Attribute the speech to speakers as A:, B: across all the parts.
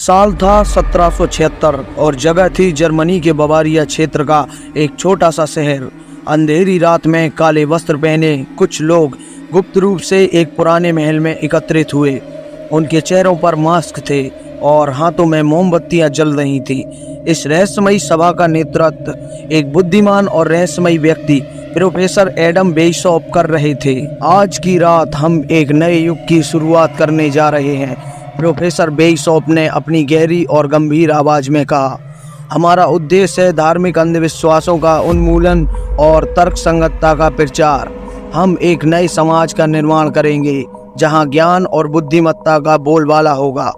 A: साल था 1776 और जगह थी जर्मनी के बवारिया क्षेत्र का एक छोटा सा शहर। अंधेरी रात में काले वस्त्र पहने कुछ लोग गुप्त रूप से एक पुराने महल में एकत्रित हुए। उनके चेहरों पर मास्क थे और हाथों में मोमबत्तियां जल रही थी। इस रहस्यमयी सभा का नेतृत्व एक बुद्धिमान और रहस्यमयी व्यक्ति प्रोफेसर एडम वेइसॉप कर रहे थे। आज की रात हम एक नए युग की शुरुआत करने जा रहे हैं, प्रोफेसर वेइसॉप ने अपनी गहरी और गंभीर आवाज में कहा। हमारा उद्देश्य है धार्मिक अंधविश्वासों का उन्मूलन और तर्कसंगतता का प्रचार। हम एक नए समाज का निर्माण करेंगे जहां ज्ञान और बुद्धिमत्ता का बोलबाला होगा।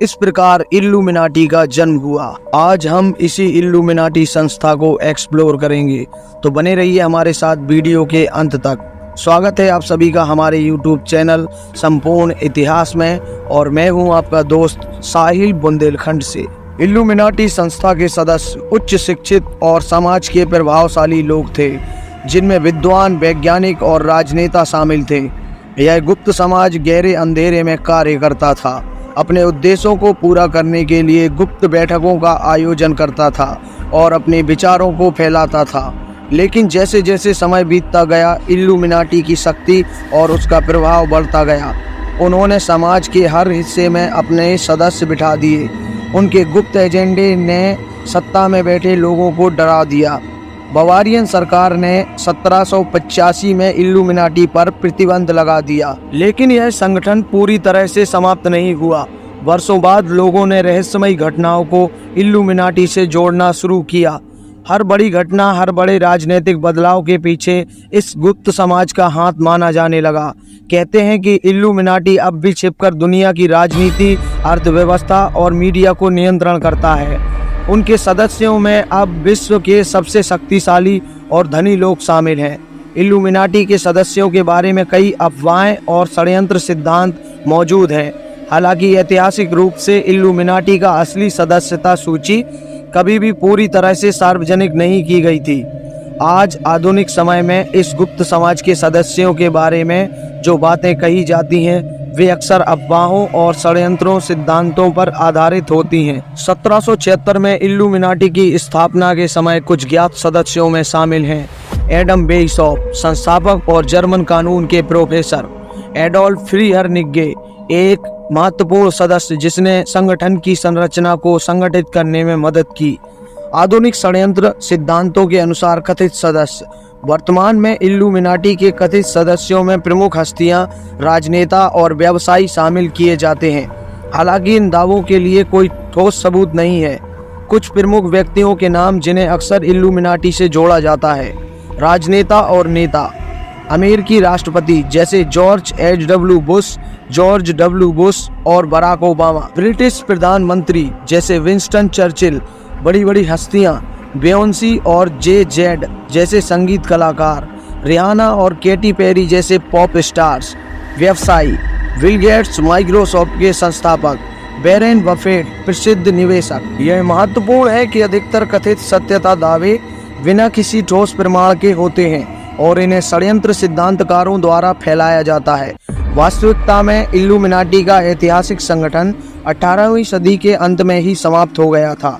A: इस प्रकार इल्यूमिनाटी का जन्म हुआ। आज हम इसी इल्यूमिनाटी संस्था को एक्सप्लोर करेंगे, तो बने रहिए हमारे साथ वीडियो के अंत तक। स्वागत है आप सभी का हमारे YouTube चैनल संपूर्ण इतिहास में, और मैं हूं आपका दोस्त साहिल बुंदेलखंड से। इल्यूमिनाटी संस्था के सदस्य उच्च शिक्षित और समाज के प्रभावशाली लोग थे, जिनमें विद्वान, वैज्ञानिक और राजनेता शामिल थे। यह गुप्त समाज गहरे अंधेरे में कार्य करता था, अपने उद्देश्यों को पूरा करने के लिए गुप्त बैठकों का आयोजन करता था और अपने विचारों को फैलाता था। लेकिन जैसे जैसे समय बीतता गया, इल्यूमिनाटी की शक्ति और उसका प्रभाव बढ़ता गया। उन्होंने समाज के हर हिस्से में अपने सदस्य बिठा दिए। उनके गुप्त एजेंडे ने सत्ता में बैठे लोगों को डरा दिया। बवारियन सरकार ने 1785 में इल्यूमिनाटी पर प्रतिबंध लगा दिया, लेकिन यह संगठन पूरी तरह से समाप्त नहीं हुआ। वर्षों बाद लोगों ने रहस्यमयी घटनाओं को इल्यूमिनाटी से जोड़ना शुरू किया। हर बड़ी घटना, हर बड़े राजनीतिक बदलाव के पीछे इस गुप्त समाज का हाथ माना जाने लगा। कहते हैं कि इल्यूमिनाटी अब भी छिपकर दुनिया की राजनीति, अर्थव्यवस्था और मीडिया को नियंत्रण करता है। उनके सदस्यों में अब विश्व के सबसे शक्तिशाली और धनी लोग शामिल हैं। इल्यूमिनाटी के सदस्यों के बारे में कई अफवाहें और षड्यंत्र सिद्धांत मौजूद हैं। हालांकि ऐतिहासिक रूप से इल्यूमिनाटी का असली सदस्यता सूची कभी भी पूरी तरह से सार्वजनिक नहीं की गई थी। आज आधुनिक समय में इस गुप्त समाज के सदस्यों के बारे में जो बातें कही जाती हैं, वे अक्सर अफवाहों और षड्यंत्रों सिद्धांतों पर आधारित होती हैं। 1776 में इल्यूमिनाटी की स्थापना के समय कुछ ज्ञात सदस्यों में शामिल हैं एडम वेइसॉप, संस्थापक और जर्मन कानून के प्रोफेसर; एडोल्फ फ्रीहर्निग्गे, एक महत्वपूर्ण सदस्य जिसने संगठन की संरचना को संगठित करने में मदद की; आधुनिक षड्यंत्र सिद्धांतों के अनुसार कथित सदस्य। वर्तमान में इल्यूमिनाटी के कथित सदस्यों में प्रमुख हस्तियां, राजनेता और व्यवसायी शामिल किए जाते हैं। हालांकि इन दावों के लिए कोई ठोस सबूत नहीं है। कुछ प्रमुख व्यक्तियों के नाम जिन्हें अक्सर इल्यूमिनाटी से जोड़ा जाता है। राजनेता और नेता: अमेरिकी राष्ट्रपति जैसे George H.W. Bush, George W. Bush और बराक ओबामा; ब्रिटिश प्रधानमंत्री जैसे विंस्टन चर्चिल; बड़ी बड़ी हस्तियां बेयोंसी और JZ जैसे संगीत कलाकार; रिहाना और केटी पेरी जैसे पॉप स्टार्स; व्यवसायी: बिल गेट्स माइक्रोसॉफ्ट के संस्थापक; वॉरेन बफेट प्रसिद्ध निवेशक। यह महत्वपूर्ण है कि अधिकतर कथित सत्यता दावे बिना किसी ठोस प्रमाण के होते हैं और इन्हें षड्यंत्र सिद्धांतकारों द्वारा फैलाया जाता है। वास्तविकता में इल्यूमिनाटी का ऐतिहासिक संगठन 18वीं सदी के अंत में ही समाप्त हो गया था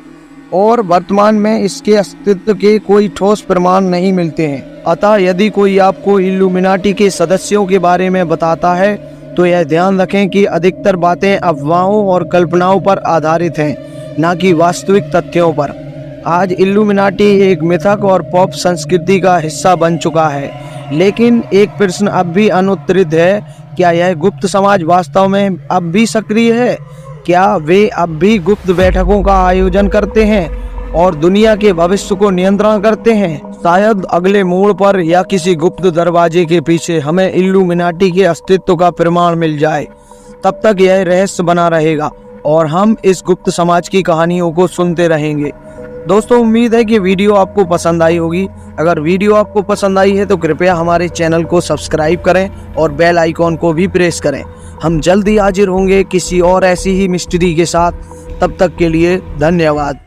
A: और वर्तमान में इसके अस्तित्व के कोई ठोस प्रमाण नहीं मिलते हैं। अतः यदि कोई आपको इल्यूमिनाटी के सदस्यों के बारे में बताता है, तो यह ध्यान रखें कि अधिकतर बातें अफवाहों और कल्पनाओं पर आधारित हैं, न कि वास्तविक तथ्यों पर। आज इल्यूमिनाटी एक मिथक और पॉप संस्कृति का हिस्सा बन चुका है, लेकिन एक प्रश्न अब भी अनुत्तरित है: क्या यह गुप्त समाज वास्तव में अब भी सक्रिय है? क्या वे अब भी गुप्त बैठकों का आयोजन करते हैं और दुनिया के भविष्य को नियंत्रण करते हैं? शायद अगले मोड़ पर या किसी गुप्त दरवाजे के पीछे हमें इल्यूमिनाटी के अस्तित्व का प्रमाण मिल जाए। तब तक यह रहस्य बना रहेगा और हम इस गुप्त समाज की कहानियों को सुनते रहेंगे। दोस्तों, उम्मीद है कि वीडियो आपको पसंद आई होगी। अगर वीडियो आपको पसंद आई है तो कृपया हमारे चैनल को सब्सक्राइब करें और बेल आइकॉन को भी प्रेस करें। हम जल्द ही हाजिर होंगे किसी और ऐसी ही मिस्ट्री के साथ। तब तक के लिए धन्यवाद।